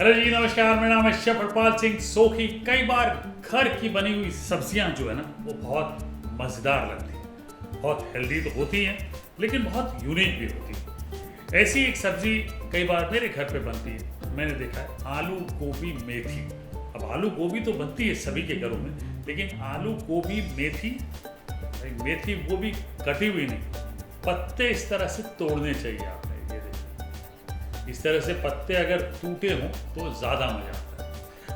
Hello जी, नमस्कार। मेरा नाम है शेफ हरपाल सिंह सोखी। कई बार घर की बनी हुई सब्जियां जो है ना, वो बहुत मज़ेदार लगती हैं, बहुत हेल्दी तो होती हैं, लेकिन बहुत यूनिक भी होती हैं। ऐसी एक सब्जी कई बार मेरे घर पे बनती है, मैंने देखा है, आलू गोभी मेथी। अब आलू गोभी तो बनती है सभी के घरों में, लेकिन आलू गोभी मेथी, मेथी वो भी कटी हुई नहीं, पत्ते इस तरह से तोड़ने चाहिए आपने। ये देखिए, इस तरह से पत्ते अगर टूटे हों तो ज़्यादा मज़ा आता है।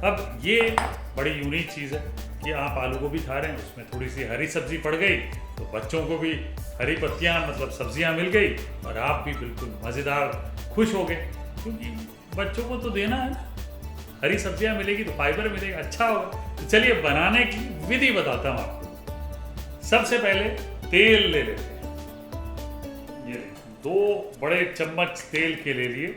अब ये बड़ी यूनिक चीज़ है कि आप आलू गोभी खा रहे हैं, उसमें थोड़ी सी हरी सब्जी पड़ गई तो बच्चों को भी हरी पत्तियाँ मतलब सब्जियाँ मिल गई और आप भी बिल्कुल मज़ेदार खुश हो गए, क्योंकि बच्चों को तो देना है ना, हरी सब्जियाँ मिलेगी तो फाइबर मिलेगा, अच्छा होगा। तो चलिए बनाने की विधि बताता हूँ आपको। सबसे पहले तेल ले लेते हैं, ये 2 बड़े चम्मच तेल के ले लिए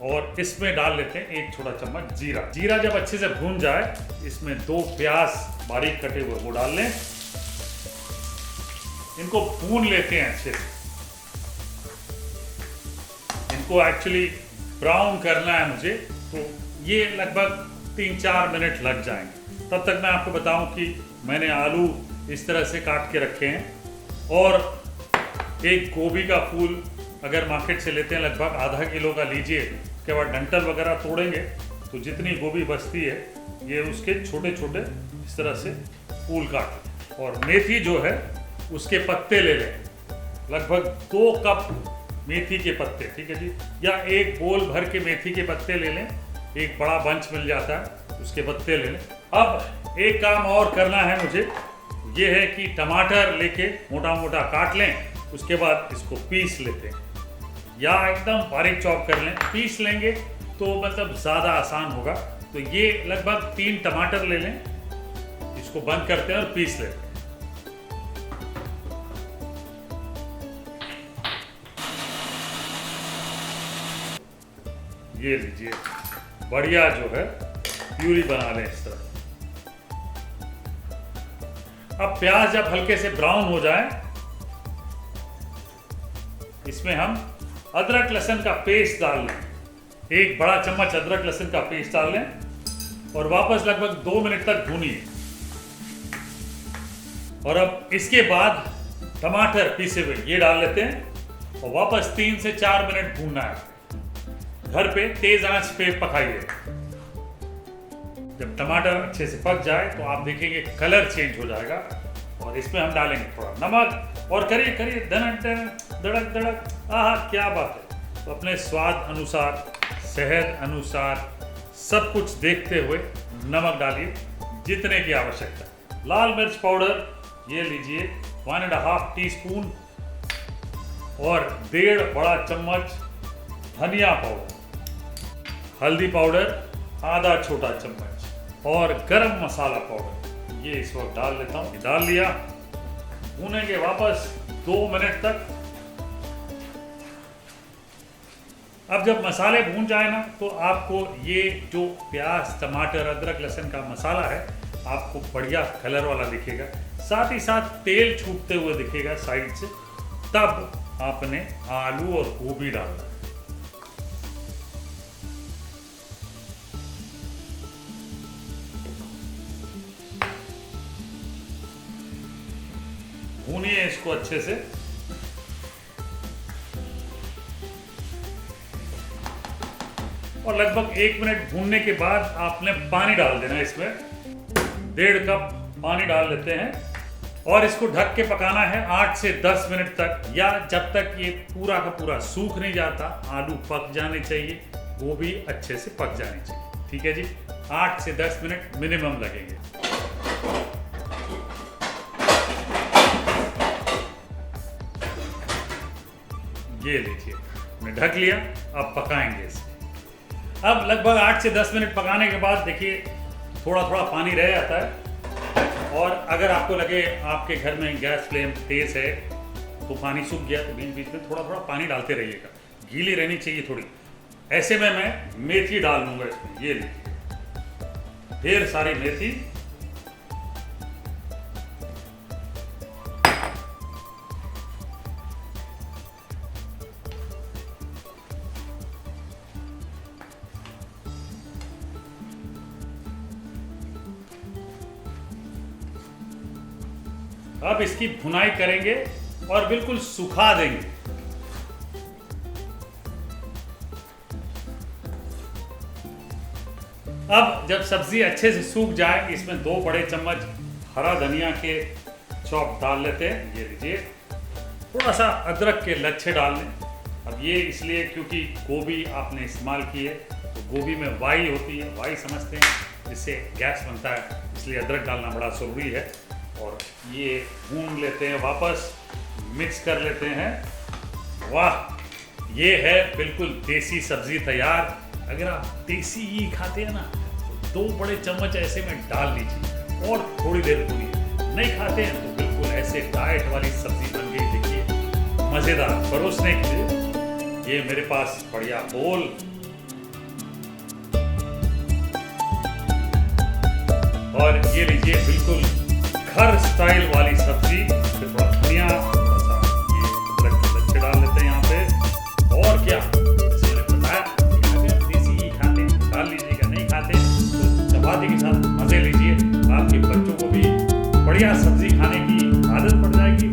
और इसमें डाल लेते हैं 1 छोटा चम्मच जीरा। जीरा जब अच्छे से भून जाए, इसमें 2 प्याज बारीक कटे हुए वो डाल लें, इनको भून लेते हैं अच्छे से। इनको एक्चुअली ब्राउन करना है मुझे, तो ये लगभग 3-4 मिनट लग जाएंगे। तब तक मैं आपको बताऊं कि मैंने आलू इस तरह से काट के रखे हैं और एक गोभी का फूल अगर मार्केट से लेते हैं लगभग आधा किलो का लीजिए। उसके बाद डंठल वगैरह तोड़ेंगे तो जितनी गोभी बचती है ये उसके छोटे छोटे इस तरह से फूल काट। और मेथी जो है उसके पत्ते ले लें, लगभग 2 कप मेथी के पत्ते, ठीक है जी, या 1 बोल भर के मेथी के पत्ते ले लें, एक बड़ा बंच मिल जाता है उसके पत्ते ले लें। अब एक काम और करना है मुझे, ये है कि टमाटर लेके मोटा मोटा काट लें, उसके बाद इसको पीस लेते हैं या एकदम बारीक चॉप कर लें। पीस लेंगे तो मतलब ज़्यादा आसान होगा। तो ये लगभग 3 टमाटर ले लें, इसको बंद करते हैं और पीस लेते हैं। ये लीजिए, बढ़िया जो है प्यूरी बना लें इस तरह। अब प्याज जब हल्के से ब्राउन हो जाए, इसमें हम अदरक लहसुन का पेस्ट डाल लें, 1 बड़ा चम्मच अदरक लहसुन का पेस्ट डाल लें और वापस लगभग 2 मिनट तक भूनिए। और अब इसके बाद टमाटर पीसे हुए ये डाल लेते हैं और वापस 3 से 4 मिनट भूनना है। घर पे तेज आंच पे पकाइए। जब टमाटर अच्छे से पक जाए तो आप देखेंगे कलर चेंज हो जाएगा और इसमें हम डालेंगे थोड़ा नमक और करिए करिए धड़क धड़क धड़क। आहा, क्या बात है। तो अपने स्वाद अनुसार, सेहत अनुसार सब कुछ देखते हुए नमक डालिए जितने की आवश्यकता। लाल मिर्च पाउडर ये लीजिए 1.5 टीस्पून और 1.5 बड़ा चम्मच धनिया पाउडर, हल्दी पाउडर आधा छोटा चम्मच और गरम मसाला पाउडर ये इस वक्त डाल लेता हूँ। डाल लिया, भूनेंगे वापस 2 मिनट तक। अब जब मसाले भून जाए ना, तो आपको ये जो प्याज टमाटर अदरक लहसुन का मसाला है आपको बढ़िया कलर वाला दिखेगा, साथ ही साथ तेल छूटते हुए दिखेगा साइड से। तब आपने आलू और गोभी डालना है। भूनिए इसको अच्छे से। और लगभग 1 मिनट भूनने के बाद आपने पानी डाल देना। इसमें 1.5 कप पानी डाल लेते हैं और इसको ढक के पकाना है 8 से 10 मिनट तक, या जब तक ये पूरा का पूरा सूख नहीं जाता। आलू पक जाने चाहिए, गोभी अच्छे से पक जानी चाहिए, ठीक है जी। 8 से 10 मिनट मिनिमम लगेंगे। ये लीजिए, मैं ढक लिया, अब पकाएंगे इसे। अब लगभग 8 से 10 मिनट पकाने के बाद देखिए थोड़ा थोड़ा पानी रह जाता है। और अगर आपको लगे आपके घर में गैस फ्लेम तेज है तो पानी सूख गया, तो बीच बीच में थोड़ा थोड़ा पानी डालते रहिएगा, गीली रहनी चाहिए थोड़ी। ऐसे में मैं मेथी डाल दूंगा इसमें। ये लीजिए, ढेर सारी मेथी। अब इसकी भुनाई करेंगे और बिल्कुल सुखा देंगे। अब जब सब्जी अच्छे से सूख जाए, इसमें 2 बड़े चम्मच हरा धनिया के चॉप डाल लेते हैं। ये लीजिए, थोड़ा सा अदरक के लच्छे डाल लें। अब ये इसलिए क्योंकि गोभी आपने इस्तेमाल की है, तो गोभी में वाई होती है, वाई समझते हैं, जिससे गैस बनता है, इसलिए अदरक डालना बड़ा ज़रूरी है। और ये भून लेते हैं, वापस मिक्स कर लेते हैं। वाह, ये है बिल्कुल देसी सब्जी तैयार। अगर आप देसी घी खाते हैं ना, तो 2 बड़े चम्मच ऐसे में डाल लीजिए और थोड़ी देर भूनिए। नहीं खाते हैं तो बिल्कुल ऐसे डाइट वाली सब्जी बन गई। देखिए, मज़ेदार। परोसने के लिए ये मेरे पास बढ़िया बोल, और ये लीजिए बिल्कुल घर स्टाइल वाली सब्जी। फिर थोड़ा धनिया, थोड़ा सा ये अदरक के लच्छे डाल लेते हैं यहाँ पे। और क्या, जैसे मैंने बताया, अगर देसी घी खाते हैं डाल लीजिएगा, नहीं खाते तो चपाती के साथ मज़े लीजिए। आपके बच्चों को भी बढ़िया सब्जी खाने की आदत पड़ जाएगी।